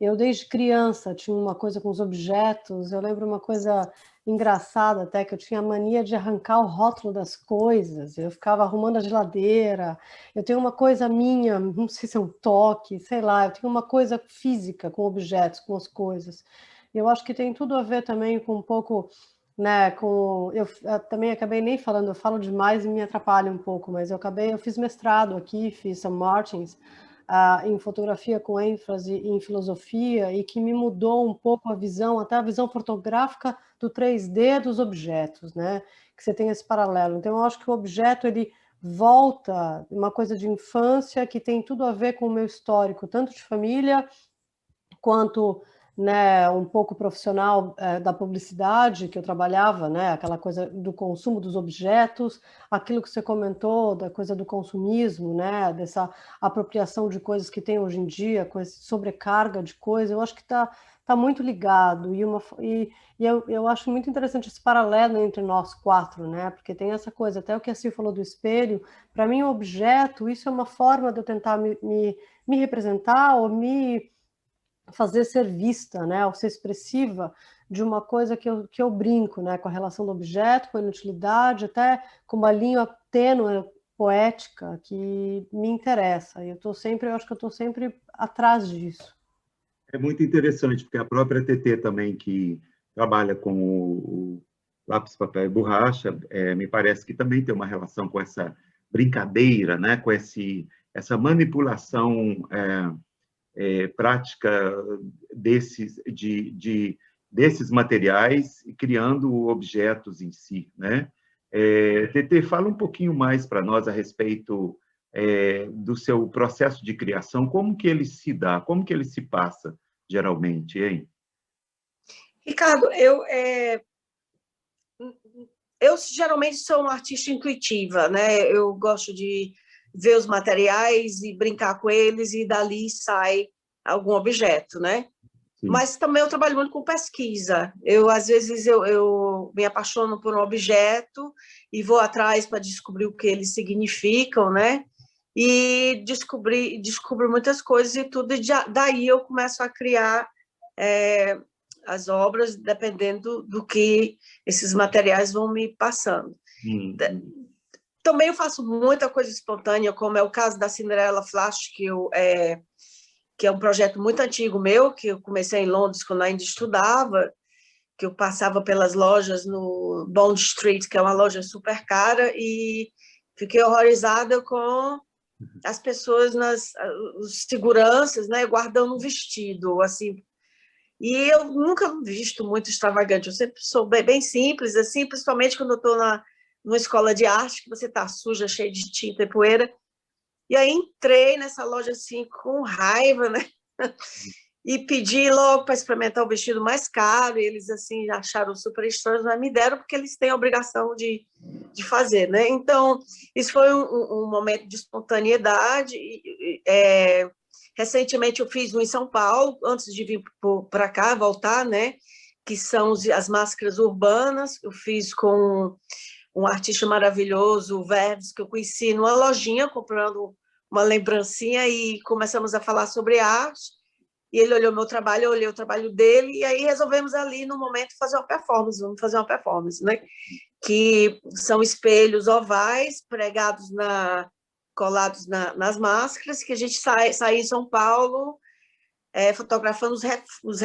Eu, desde criança, tinha uma coisa com os objetos, eu lembro uma coisa engraçada até, que eu tinha a mania de arrancar o rótulo das coisas, eu ficava arrumando a geladeira, eu tenho uma coisa minha, não sei se é um toque, sei lá, eu tenho uma coisa física com objetos, com as coisas. Eu acho que tem tudo a ver também com um pouco, né, eu também acabei nem falando, eu falo demais e me atrapalho um pouco, mas eu fiz mestrado aqui, fiz St. Martins, em fotografia com ênfase em filosofia, e que me mudou um pouco a visão, até a visão fotográfica do 3D dos objetos, né? Que você tem esse paralelo. Então, eu acho que o objeto, ele volta, uma coisa de infância que tem tudo a ver com o meu histórico, tanto de família, quanto, né, um pouco profissional da publicidade que eu trabalhava, né, aquela coisa do consumo dos objetos, aquilo que você comentou da coisa do consumismo, né, dessa apropriação de coisas que tem hoje em dia, com essa sobrecarga de coisas, eu acho que tá muito ligado, e eu acho muito interessante esse paralelo entre nós 4, né, porque tem essa coisa, até o que a Sil falou do espelho, para mim o objeto, isso é uma forma de eu tentar me representar ou me fazer ser vista, né, ou ser expressiva de uma coisa que eu brinco, né, com a relação do objeto, com a inutilidade, até com uma linha tênue poética que me interessa. E eu acho que eu estou sempre atrás disso. É muito interessante, porque a própria TT também, que trabalha com o lápis, papel e borracha, me parece que também tem uma relação com essa brincadeira, né, com essa manipulação prática de desses materiais e criando objetos em si, né? TT, fala um pouquinho mais para nós a respeito do seu processo de criação, como que ele se dá, como que ele se passa, geralmente, hein? Ricardo, eu geralmente sou uma artista intuitiva, né? Eu gosto de ver os materiais e brincar com eles, e dali sai algum objeto, né? Sim. Mas também eu trabalho muito com pesquisa. Às vezes, eu me apaixono por um objeto e vou atrás para descobrir o que eles significam, né? E descubro muitas coisas e tudo, e daí eu começo a criar as obras, dependendo do que esses materiais vão me passando. Também eu faço muita coisa espontânea, como é o caso da Cinderella Flash, que é um projeto muito antigo meu, que eu comecei em Londres quando ainda estudava, que eu passava pelas lojas no Bond Street, que é uma loja super cara, e fiquei horrorizada com as pessoas, os seguranças, né, guardando um vestido, assim. E eu nunca visto muito extravagante, eu sempre sou bem simples, assim, principalmente quando eu estou numa escola de arte, que você está suja, cheia de tinta e poeira. E aí entrei nessa loja assim com raiva, né? E pedi logo para experimentar o vestido mais caro, e eles assim acharam super estranho, mas me deram porque eles têm a obrigação de fazer, né? Então, isso foi um momento de espontaneidade. Recentemente eu fiz um em São Paulo, antes de vir para cá, voltar, né? Que são as máscaras urbanas. Eu fiz com um artista maravilhoso, o Verves, que eu conheci numa lojinha, comprando uma lembrancinha, e começamos a falar sobre arte, e ele olhou meu trabalho, eu olhei o trabalho dele, e aí resolvemos ali, no momento, fazer uma performance, né? Que são espelhos ovais, colados nas máscaras, que a gente sai em São Paulo, fotografando os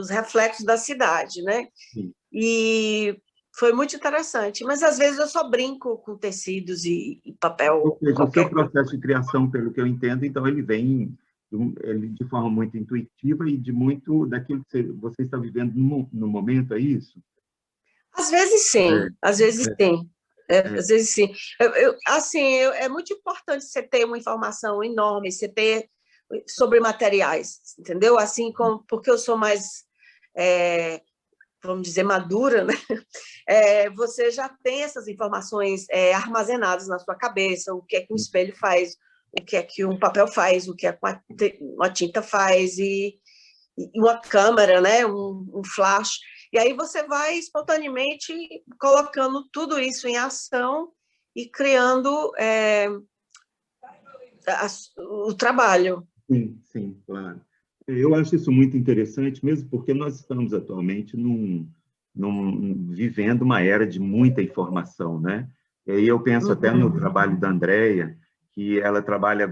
reflexos da cidade, né? Sim. E foi muito interessante, mas às vezes eu só brinco com tecidos e papel. Ou seja, o seu processo de criação, pelo que eu entendo, então ele vem de forma muito intuitiva e de muito daquilo que você está vivendo no momento, é isso? Às vezes sim, às vezes sim. Às vezes sim. É muito importante você ter uma informação enorme, você ter sobre materiais, entendeu? Assim como, porque eu sou mais, vamos dizer, madura, né? Você já tem essas informações armazenadas na sua cabeça, o que é que um espelho faz, o que é que um papel faz, o que é que uma tinta faz, e uma câmera, né? um flash. E aí você vai espontaneamente colocando tudo isso em ação e criando o trabalho. Sim, claro. Eu acho isso muito interessante, mesmo porque nós estamos atualmente vivendo uma era de muita informação, né? E aí eu penso até no trabalho da Andrea, que ela trabalha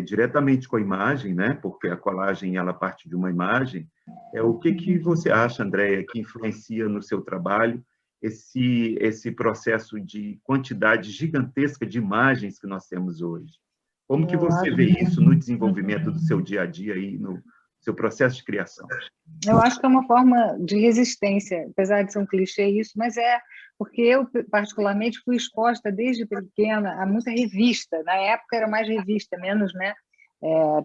diretamente com a imagem, né? Porque a colagem ela parte de uma imagem. O que você acha, Andrea, que influencia no seu trabalho esse processo de quantidade gigantesca de imagens que nós temos hoje? Como que você vê isso no desenvolvimento do seu dia a dia e no seu processo de criação? Eu acho que é uma forma de resistência, apesar de ser um clichê isso, mas porque eu, particularmente, fui exposta desde pequena a muita revista. Na época era mais revista, menos, né,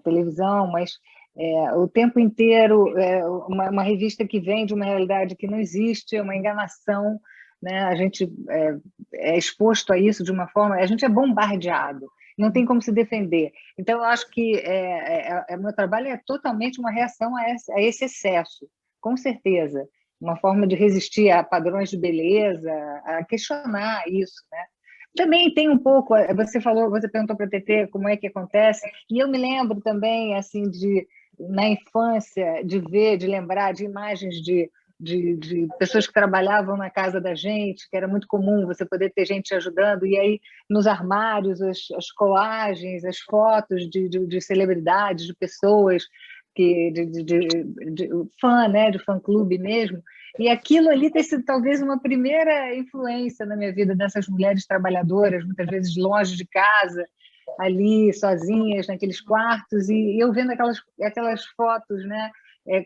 televisão, mas o tempo inteiro uma revista que vem de uma realidade que não existe, é uma enganação, né? A gente é exposto a isso de uma forma, a gente é bombardeado, não tem como se defender. Então, eu acho que meu trabalho é totalmente uma reação a esse excesso, com certeza. Uma forma de resistir a padrões de beleza, a questionar isso, né? Também tem um pouco, você perguntou para a TT como é que acontece, e eu me lembro também, assim, na infância, de lembrar de imagens de pessoas que trabalhavam na casa da gente, que era muito comum você poder ter gente ajudando, e aí nos armários, as colagens, as fotos de celebridades, de pessoas, de fã, né, de fã-clube mesmo, e aquilo ali ter sido talvez uma primeira influência na minha vida, dessas mulheres trabalhadoras, muitas vezes longe de casa, ali sozinhas, naqueles quartos, e eu vendo aquelas fotos, né,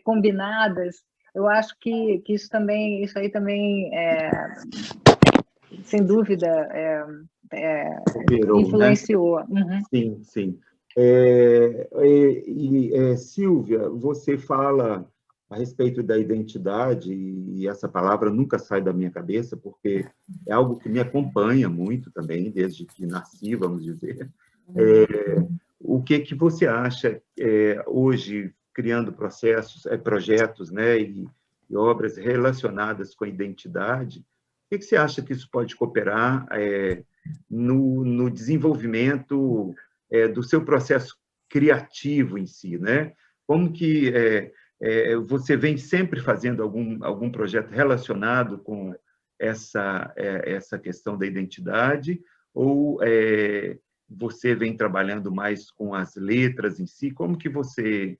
combinadas, eu acho que isso aí também, sem dúvida, Operou, né? influenciou. Uhum. Sim, sim. Silvia, você fala a respeito da identidade, e essa palavra nunca sai da minha cabeça, porque é algo que me acompanha muito também, desde que nasci, vamos dizer. O que você acha, hoje, criando projetos, né, e obras relacionadas com a identidade, o que você acha que isso pode cooperar no desenvolvimento do seu processo criativo em si, né? Como que você vem sempre fazendo algum projeto relacionado com essa questão da identidade, ou você vem trabalhando mais com as letras em si? Como que você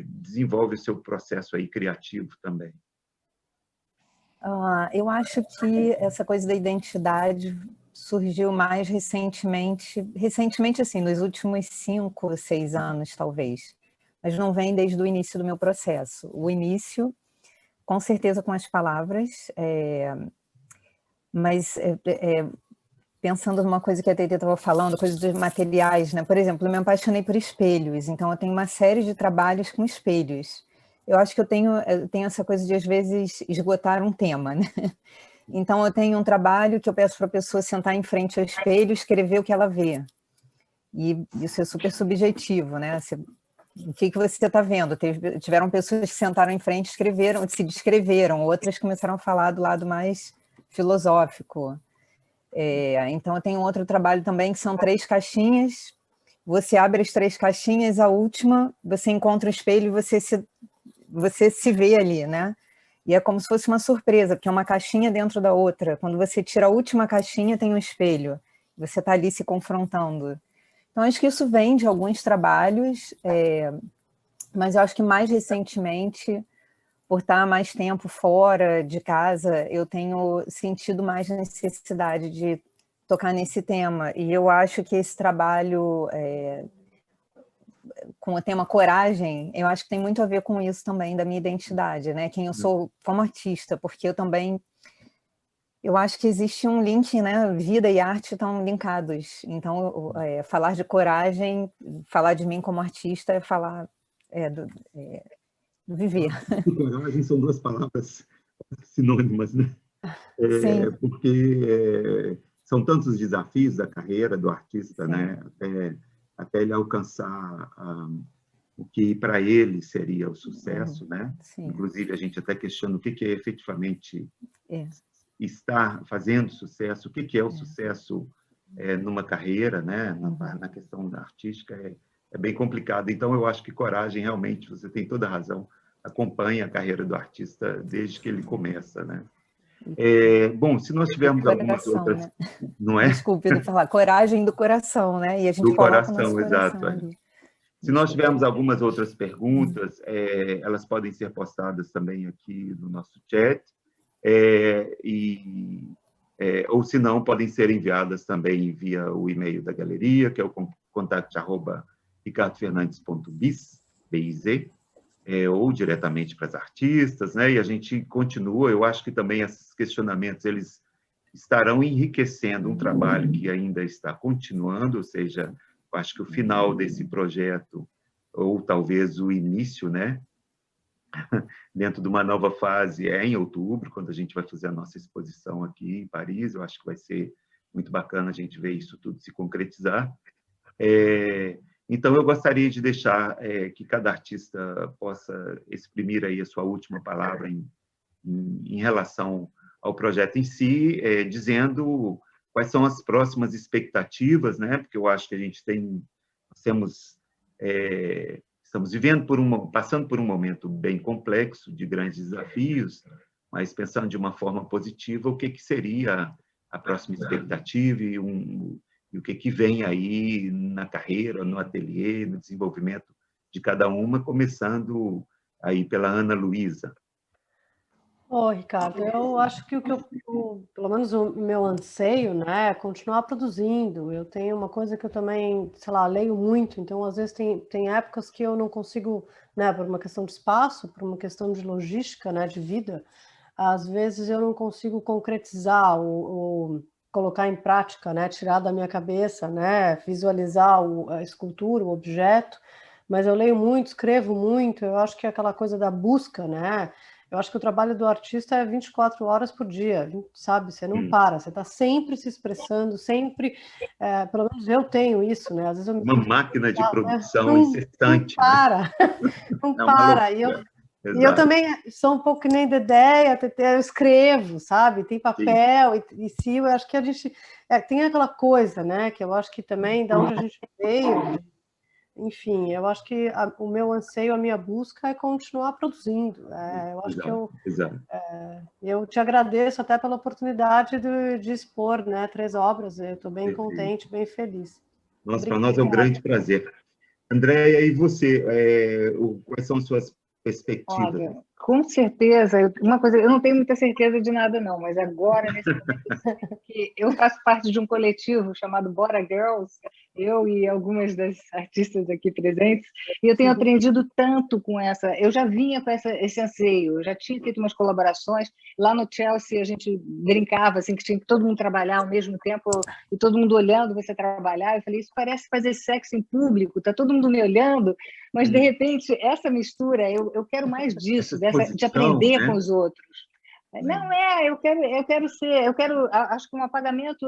desenvolve o seu processo aí criativo também? Eu acho que essa coisa da identidade surgiu mais recentemente assim, nos últimos 5, 6 anos, talvez, mas não vem desde o início do meu processo. O início, com certeza, com as palavras, mas pensando numa coisa que a Teitê estava falando, coisa dos materiais, né? Por exemplo, eu me apaixonei por espelhos, então eu tenho uma série de trabalhos com espelhos. Eu acho que eu tenho essa coisa de, às vezes, esgotar um tema, né? Então, eu tenho um trabalho que eu peço para a pessoa sentar em frente ao espelho e escrever o que ela vê. E isso é super subjetivo, né? O que você está vendo? Tiveram pessoas que sentaram em frente, escreveram, se descreveram, outras começaram a falar do lado mais filosófico. Então, eu tenho outro trabalho também, que são 3 caixinhas. Você abre as 3 caixinhas, a última, você encontra o espelho e você se vê ali, né? E é como se fosse uma surpresa, porque é uma caixinha dentro da outra. Quando você tira a última caixinha, tem um espelho. Você está ali se confrontando. Então, acho que isso vem de alguns trabalhos, mas eu acho que mais recentemente, por estar mais tempo fora de casa, eu tenho sentido mais necessidade de tocar nesse tema. E eu acho que esse trabalho com o tema coragem, eu acho que tem muito a ver com isso também, da minha identidade, né? Quem eu sou como artista, porque eu acho que existe um link, né? Vida e arte estão linkados. Então, falar de coragem, falar de mim como artista, é falar do viver. E coragem são 2 palavras sinônimas, né? Sim. Porque são tantos desafios da carreira do artista, Sim. né? Até ele alcançar o que para ele seria o sucesso, né? Sim. Inclusive, a gente até questiona o que é efetivamente estar fazendo sucesso, o que é o sucesso numa carreira, né? Na questão da artística, é bem complicado. Então, eu acho que coragem, realmente, você tem toda a razão, acompanha a carreira do artista desde que ele começa, né? Bom, se nós tivermos algumas outras... Né? Não é? Desculpe de falar, coragem do coração, né? E a gente do coloca coração, o nosso exato. coração ali. Se nós tivermos algumas outras perguntas, elas podem ser postadas também aqui no nosso chat, ou se não, podem ser enviadas também via o e-mail da galeria, que é o contact@ricardofernandes.biz, ou diretamente para as artistas, né? E a gente continua. Eu acho que também esses questionamentos eles estarão enriquecendo um trabalho que ainda está continuando, ou seja, eu acho que o final desse projeto, ou talvez o início, né, dentro de uma nova fase, em outubro, quando a gente vai fazer a nossa exposição aqui em Paris. Eu acho que vai ser muito bacana a gente ver isso tudo se concretizar. Então, eu gostaria de deixar que cada artista possa exprimir aí a sua última palavra em relação ao projeto em si, dizendo quais são as próximas expectativas, né? Porque eu acho que a gente estamos passando por um momento bem complexo, de grandes desafios, mas pensando de uma forma positiva, o que seria a próxima expectativa e o que vem aí na carreira, no ateliê, no desenvolvimento de cada uma, começando aí pela Ana Luísa. Ricardo, eu acho que pelo menos o meu anseio, né, é continuar produzindo. Eu tenho uma coisa que eu também, sei lá, leio muito, então às vezes tem épocas que eu não consigo, né, por uma questão de espaço, por uma questão de logística, né, de vida, às vezes eu não consigo concretizar ou colocar em prática, né, tirar da minha cabeça, né, visualizar a escultura, o objeto, mas eu leio muito, escrevo muito, eu acho que é aquela coisa da busca, né? Eu acho que o trabalho do artista é 24 horas por dia, sabe? Você não para, você está sempre se expressando, sempre, pelo menos eu tenho isso, né? Às vezes eu me Uma sinto máquina de cansada, né? produção Não incessante, né? para, não É uma para. loucura. E eu Exato. também sou um pouco que nem Dedé, eu escrevo, sabe? Tem Sim. papel, e sim, eu acho que a gente tem aquela coisa, né? Que eu acho que também, da onde a gente veio, enfim, eu acho que o meu anseio, a minha busca é continuar produzindo. Eu acho que Exato, exato. eu te agradeço até pela oportunidade de expor, né, 3 obras. Eu estou bem Perfeito. contente, bem feliz. Nossa, para nós é um grande prazer. Andréia, e você? Quais são as suas perspectivas? Olha, com certeza, uma coisa, eu não tenho muita certeza de nada não, mas agora, nesse momento, que eu faço parte de um coletivo chamado Bora Girls, eu e algumas das artistas aqui presentes, e eu tenho aprendido tanto com eu já vinha com esse anseio, eu já tinha feito umas colaborações, lá no Chelsea a gente brincava, assim, que tinha que todo mundo trabalhar ao mesmo tempo, e todo mundo olhando você trabalhar, eu falei, isso parece fazer sexo em público, tá todo mundo me olhando, mas, de repente, essa mistura, eu quero mais disso, Essa de exposição, aprender com né? os outros. Não acho que um apagamento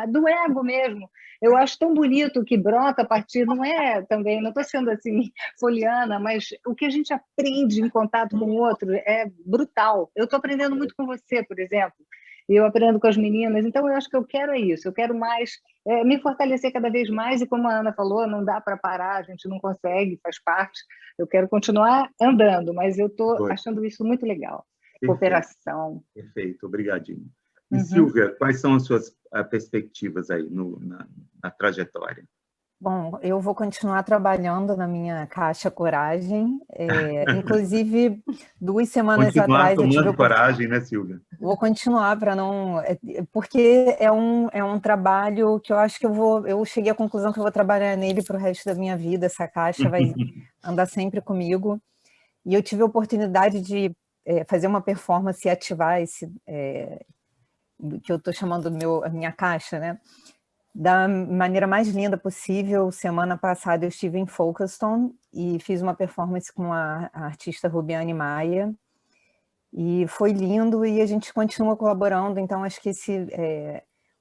do ego mesmo. Eu acho tão bonito que brota a partir, não é também, não estou sendo assim poliana, mas o que a gente aprende em contato com o outro é brutal. Eu estou aprendendo muito com você, por exemplo, e eu aprendo com as meninas, então eu acho que eu quero isso, eu quero mais me fortalecer cada vez mais, e como a Ana falou, não dá para parar, a gente não consegue, faz parte. Eu quero continuar andando, mas eu estou achando isso muito legal. Cooperação. Perfeito, obrigadinho. E, Silvia, quais são as suas perspectivas aí na trajetória? Bom, eu vou continuar trabalhando na minha Caixa Coragem. Inclusive, 2 semanas Continuar atrás eu tive tomando coragem, né, Silvia? Vou continuar para não... Porque é um trabalho que eu acho que eu cheguei à conclusão que eu vou trabalhar nele para o resto da minha vida. Essa caixa vai andar sempre comigo. E eu tive a oportunidade de fazer uma performance e ativar esse... que eu estou chamando a minha caixa, né? Da maneira mais linda possível. Semana passada eu estive em Folkestone e fiz uma performance com a artista Rubiane Maia, e foi lindo, e a gente continua colaborando, então acho que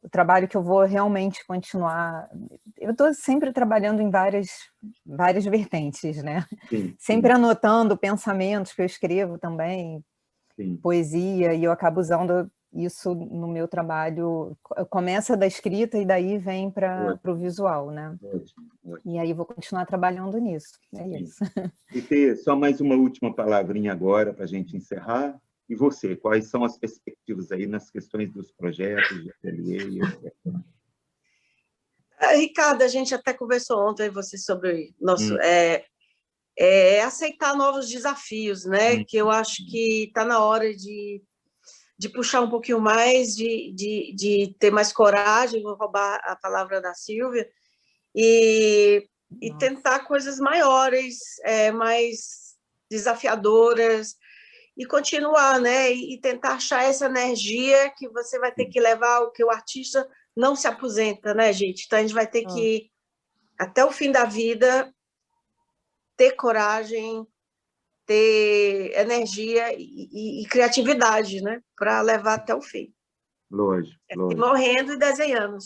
o trabalho que eu vou realmente continuar... Eu estou sempre trabalhando em várias vertentes, né? Sim, sempre anotando pensamentos que eu escrevo também, sim. Poesia, e eu acabo usando isso no meu trabalho. Começa da escrita e daí vem para o visual, né? Ótimo. E aí vou continuar trabalhando nisso. É isso. E ter só mais uma última palavrinha agora para a gente encerrar. E você, quais são as perspectivas aí nas questões dos projetos de ateliê, etc.? Ricardo, a gente até conversou ontem você sobre nosso aceitar novos desafios, né? Que eu acho que está na hora de puxar um pouquinho mais, de ter mais coragem, vou roubar a palavra da Silvia, e tentar coisas maiores, mais desafiadoras, e continuar, né? E tentar achar essa energia que você vai ter que levar, o que o artista não se aposenta, né, gente? Então, a gente vai ter que, até o fim da vida, ter coragem, ter energia e criatividade, né? Para levar até o fim. Lógico. Morrendo e desenhando.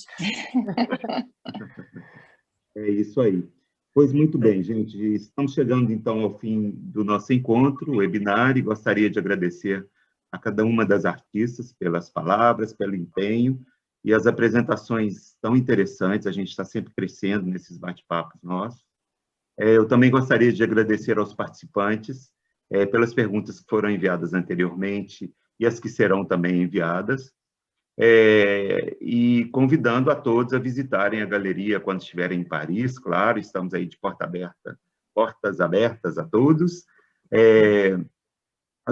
É isso aí. Pois muito bem, gente. Estamos chegando, então, ao fim do nosso encontro, o webinar, e gostaria de agradecer a cada uma das artistas pelas palavras, pelo empenho e as apresentações tão interessantes. A gente está sempre crescendo nesses bate-papos nossos. Eu também gostaria de agradecer aos participantes pelas perguntas que foram enviadas anteriormente e as que serão também enviadas. E convidando a todos a visitarem a galeria quando estiverem em Paris, claro, estamos aí de portas abertas a todos.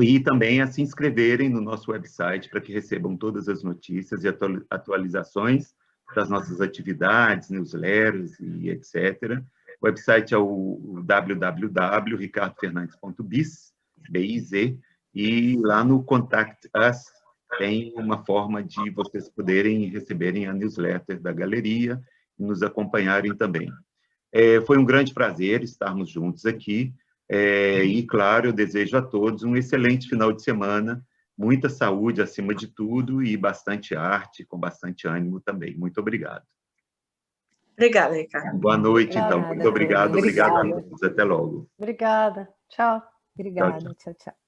E também a se inscreverem no nosso website para que recebam todas as notícias e atualizações das nossas atividades, newsletters e etc. O website é o www.ricardofernandes.biz, B-I-Z, e lá no Contact Us tem uma forma de vocês poderem receberem a newsletter da galeria e nos acompanharem também. Foi um grande prazer estarmos juntos aqui. E, claro, eu desejo a todos um excelente final de semana, muita saúde acima de tudo e bastante arte, com bastante ânimo também. Muito obrigado. Obrigada, Ricardo. Boa noite, Obrigada, então. Muito obrigado. todos. Obrigado a Obrigada. todos. Até logo. Obrigada. Tchau. Obrigada, tchau, tchau.